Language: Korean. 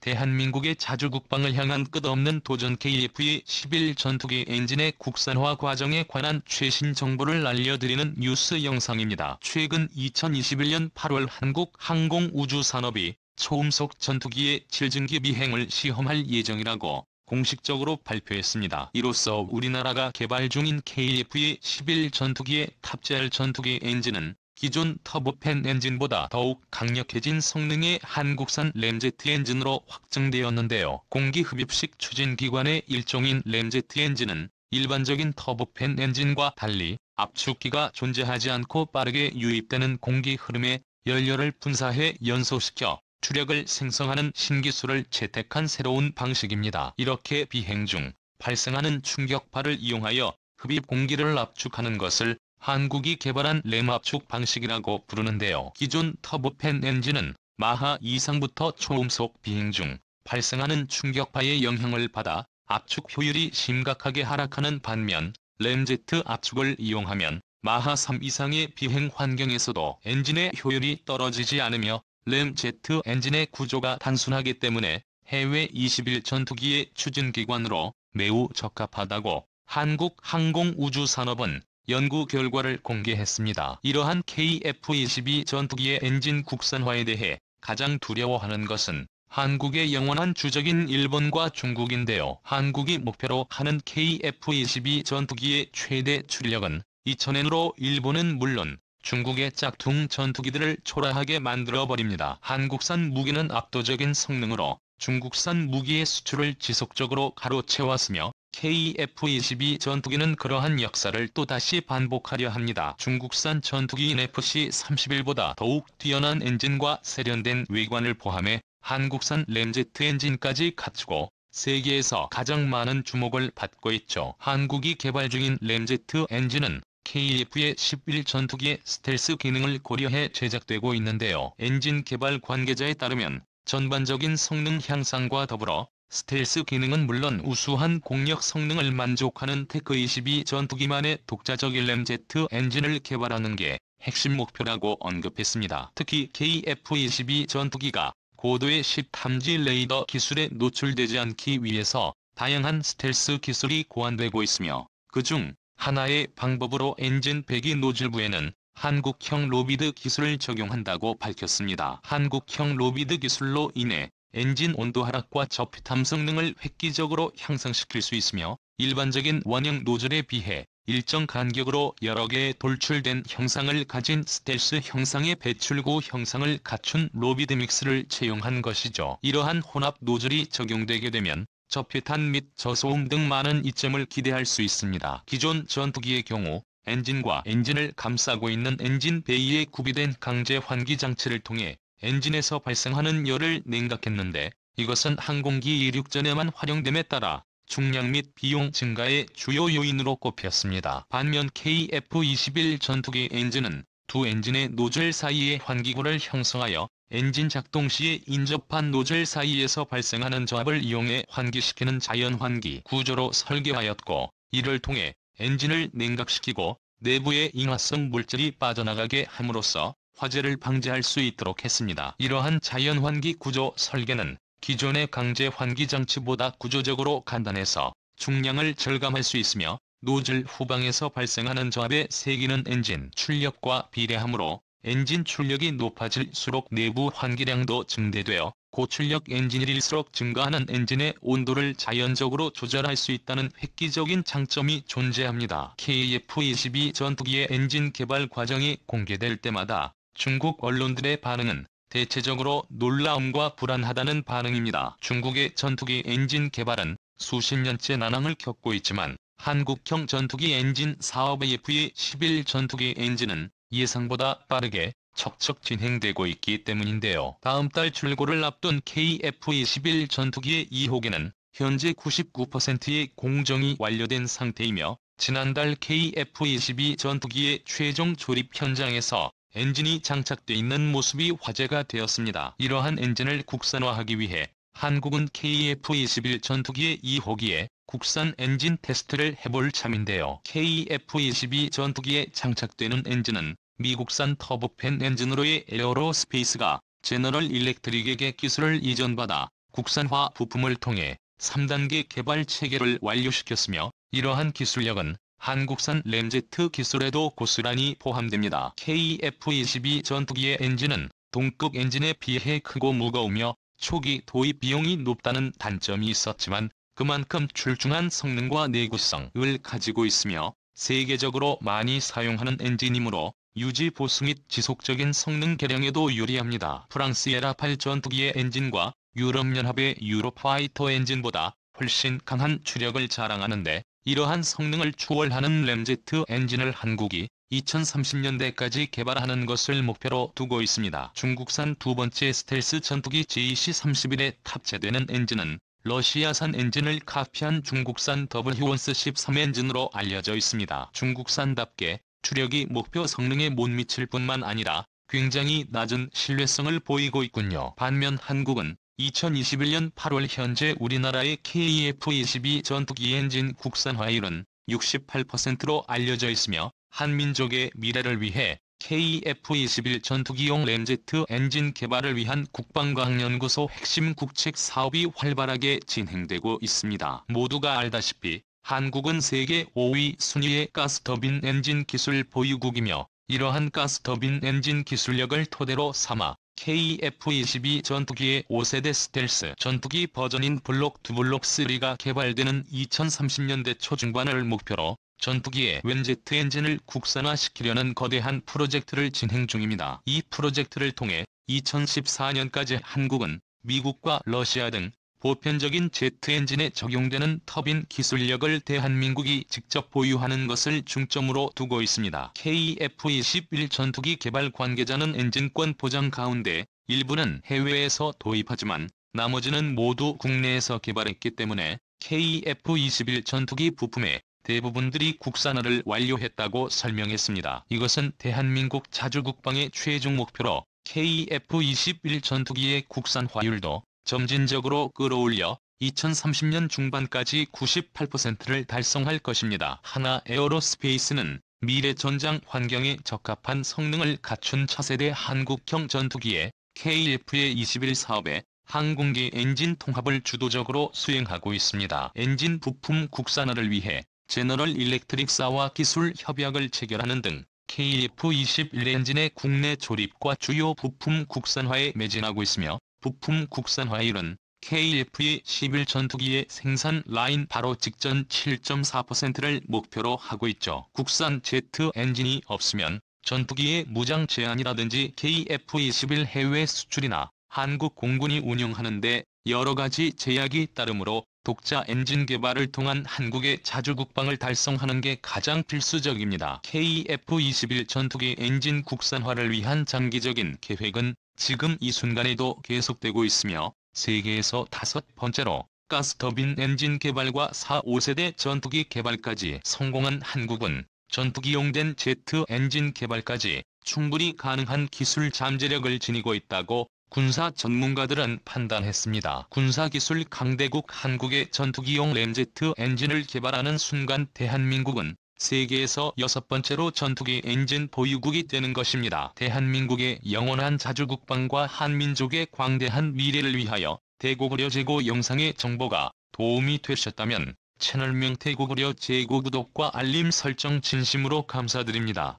대한민국의 자주국방을 향한 끝없는 도전 KF-21 전투기 엔진의 국산화 과정에 관한 최신 정보를 알려드리는 뉴스 영상입니다. 최근 2021년 8월 한국항공우주산업이 초음속 전투기의 7증기 비행을 시험할 예정이라고 공식적으로 발표했습니다. 이로써 우리나라가 개발 중인 KF-21 전투기에 탑재할 전투기 엔진은 기존 터보팬 엔진보다 더욱 강력해진 성능의 한국산 램제트 엔진으로 확정되었는데요. 공기흡입식 추진기관의 일종인 램제트 엔진은 일반적인 터보팬 엔진과 달리 압축기가 존재하지 않고 빠르게 유입되는 공기 흐름에 연료를 분사해 연소시켜 추력을 생성하는 신기술을 채택한 새로운 방식입니다. 이렇게 비행 중 발생하는 충격파를 이용하여 흡입 공기를 압축하는 것을 한국이 개발한 램 압축 방식이라고 부르는데요. 기존 터보팬 엔진은 마하 이상부터 초음속 비행 중 발생하는 충격파의 영향을 받아 압축 효율이 심각하게 하락하는 반면 램제트 압축을 이용하면 마하 3 이상의 비행 환경에서도 엔진의 효율이 떨어지지 않으며 램제트 엔진의 구조가 단순하기 때문에 해외 21 전투기의 추진기관으로 매우 적합하다고 한국항공우주산업은 연구 결과를 공개했습니다. 이러한 KF-22 전투기의 엔진 국산화에 대해 가장 두려워하는 것은 한국의 영원한 주적인 일본과 중국인데요. 한국이 목표로 하는 KF-22 전투기의 최대 출력은 2000N으로 일본은 물론 중국의 짝퉁 전투기들을 초라하게 만들어버립니다. 한국산 무기는 압도적인 성능으로 중국산 무기의 수출을 지속적으로 가로채왔으며 KF-22 전투기는 그러한 역사를 또다시 반복하려 합니다. 중국산 전투기인 FC-31보다 더욱 뛰어난 엔진과 세련된 외관을 포함해 한국산 램제트 엔진까지 갖추고 세계에서 가장 많은 주목을 받고 있죠. 한국이 개발 중인 램제트 엔진은 KF-21 전투기의 스텔스 기능을 고려해 제작되고 있는데요. 엔진 개발 관계자에 따르면 전반적인 성능 향상과 더불어 스텔스 기능은 물론 우수한 공력 성능을 만족하는 테크-22 전투기만의 독자적인 램제트 엔진을 개발하는 게 핵심 목표라고 언급했습니다. 특히 KF-22 전투기가 고도의 10탐지 레이더 기술에 노출되지 않기 위해서 다양한 스텔스 기술이 고안되고 있으며 그중 하나의 방법으로 엔진 배기 노즐부에는 한국형 로비드 기술을 적용한다고 밝혔습니다. 한국형 로비드 기술로 인해 엔진 온도 하락과 저피탐 성능을 획기적으로 향상시킬 수 있으며 일반적인 원형 노즐에 비해 일정 간격으로 여러 개의 돌출된 형상을 가진 스텔스 형상의 배출구 형상을 갖춘 로비드 믹스를 채용한 것이죠. 이러한 혼합 노즐이 적용되게 되면 저피탄 및 저소음 등 많은 이점을 기대할 수 있습니다. 기존 전투기의 경우 엔진과 엔진을 감싸고 있는 엔진 베이에 구비된 강제 환기 장치를 통해 엔진에서 발생하는 열을 냉각했는데 이것은 항공기 이륙전에만 활용됨에 따라 중량 및 비용 증가의 주요 요인으로 꼽혔습니다. 반면 KF-21 전투기 엔진은 두 엔진의 노즐 사이의 환기구를 형성하여 엔진 작동 시에 인접한 노즐 사이에서 발생하는 저압을 이용해 환기시키는 자연환기 구조로 설계하였고 이를 통해 엔진을 냉각시키고 내부의 인화성 물질이 빠져나가게 함으로써 화재를 방지할 수 있도록 했습니다. 이러한 자연환기 구조 설계는 기존의 강제 환기 장치보다 구조적으로 간단해서 중량을 절감할 수 있으며 노즐 후방에서 발생하는 저압에 새기는 엔진 출력과 비례하므로 엔진 출력이 높아질수록 내부 환기량도 증대되어 고출력 엔진일수록 증가하는 엔진의 온도를 자연적으로 조절할 수 있다는 획기적인 장점이 존재합니다. KF-22 전투기의 엔진 개발 과정이 공개될 때마다 중국 언론들의 반응은 대체적으로 놀라움과 불안하다는 반응입니다. 중국의 전투기 엔진 개발은 수십 년째 난항을 겪고 있지만 한국형 전투기 엔진 사업의 KF-21 전투기 엔진은 예상보다 빠르게 척척 진행되고 있기 때문인데요. 다음 달 출고를 앞둔 KF-21 전투기의 2호기는 현재 99%의 공정이 완료된 상태이며 지난달 KF-22 전투기의 최종 조립 현장에서 엔진이 장착돼 있는 모습이 화제가 되었습니다. 이러한 엔진을 국산화하기 위해 한국은 KF-21 전투기의 2호기에 국산 엔진 테스트를 해볼 참인데요. KF-22 전투기에 장착되는 엔진은 미국산 터보팬 엔진으로의 에어로스페이스가 제너럴 일렉트릭에게 기술을 이전받아 국산화 부품을 통해 3단계 개발 체계를 완료시켰으며 이러한 기술력은 한국산 램제트 기술에도 고스란히 포함됩니다. KF-22 전투기의 엔진은 동급 엔진에 비해 크고 무거우며 초기 도입 비용이 높다는 단점이 있었지만 그만큼 출중한 성능과 내구성을 가지고 있으며 세계적으로 많이 사용하는 엔진이므로 유지 보수 및 지속적인 성능 개량에도 유리합니다. 프랑스의 라팔 전투기의 엔진과 유럽연합의 유로파이터 엔진보다 훨씬 강한 추력을 자랑하는데 이러한 성능을 추월하는 램제트 엔진을 한국이 2030년대까지 개발하는 것을 목표로 두고 있습니다. 중국산 두 번째 스텔스 전투기 JC-31에 탑재되는 엔진은 러시아산 엔진을 카피한 중국산 W113 엔진으로 알려져 있습니다. 중국산답게 추력이 목표 성능에 못 미칠 뿐만 아니라 굉장히 낮은 신뢰성을 보이고 있군요. 반면 한국은 2021년 8월 현재 우리나라의 KF-22 전투기 엔진 국산화율은 68%로 알려져 있으며 한민족의 미래를 위해 KF-21 전투기용 램제트 엔진 개발을 위한 국방과학연구소 핵심 국책 사업이 활발하게 진행되고 있습니다. 모두가 알다시피 한국은 세계 5위 순위의 가스터빈 엔진 기술 보유국이며 이러한 가스터빈 엔진 기술력을 토대로 삼아 KF-22 전투기의 5세대 스텔스 전투기 버전인 블록 2 블록 3가 개발되는 2030년대 초중반을 목표로 전투기의 램제트 엔진을 국산화시키려는 거대한 프로젝트를 진행 중입니다. 이 프로젝트를 통해 2014년까지 한국은 미국과 러시아 등 보편적인 제트 엔진에 적용되는 터빈 기술력을 대한민국이 직접 보유하는 것을 중점으로 두고 있습니다. KF-21 전투기 개발 관계자는 엔진권 보장 가운데 일부는 해외에서 도입하지만 나머지는 모두 국내에서 개발했기 때문에 KF-21 전투기 부품의 대부분들이 국산화를 완료했다고 설명했습니다. 이것은 대한민국 자주국방의 최종 목표로 KF-21 전투기의 국산화율도 점진적으로 끌어올려 2030년 중반까지 98%를 달성할 것입니다. 하나 에어로스페이스는 미래 전장 환경에 적합한 성능을 갖춘 차세대 한국형 전투기의 KF-21 사업에 항공기 엔진 통합을 주도적으로 수행하고 있습니다. 엔진 부품 국산화를 위해 제너럴 일렉트릭사와 기술 협약을 체결하는 등 KF-21 엔진의 국내 조립과 주요 부품 국산화에 매진하고 있으며 부품 국산화율은 KF-21 전투기의 생산 라인 바로 직전 7.4%를 목표로 하고 있죠. 국산 제트 엔진이 없으면 전투기의 무장 제한이라든지 KF-21 해외 수출이나 한국 공군이 운영하는 데 여러 가지 제약이 따르므로 독자 엔진 개발을 통한 한국의 자주국방을 달성하는 게 가장 필수적입니다. KF-21 전투기 엔진 국산화를 위한 장기적인 계획은 지금 이 순간에도 계속되고 있으며 세계에서 5번째로 가스터빈 엔진 개발과 4, 5세대 전투기 개발까지 성공한 한국은 전투기용된 제트 엔진 개발까지 충분히 가능한 기술 잠재력을 지니고 있다고 군사 전문가들은 판단했습니다. 군사기술 강대국 한국의 전투기용 램제트 엔진을 개발하는 순간 대한민국은 세계에서 6번째로 전투기 엔진 보유국이 되는 것입니다. 대한민국의 영원한 자주국방과 한민족의 광대한 미래를 위하여 대고구려 제고 영상의 정보가 도움이 되셨다면 채널명 대고구려 제고 구독과 알림 설정 진심으로 감사드립니다.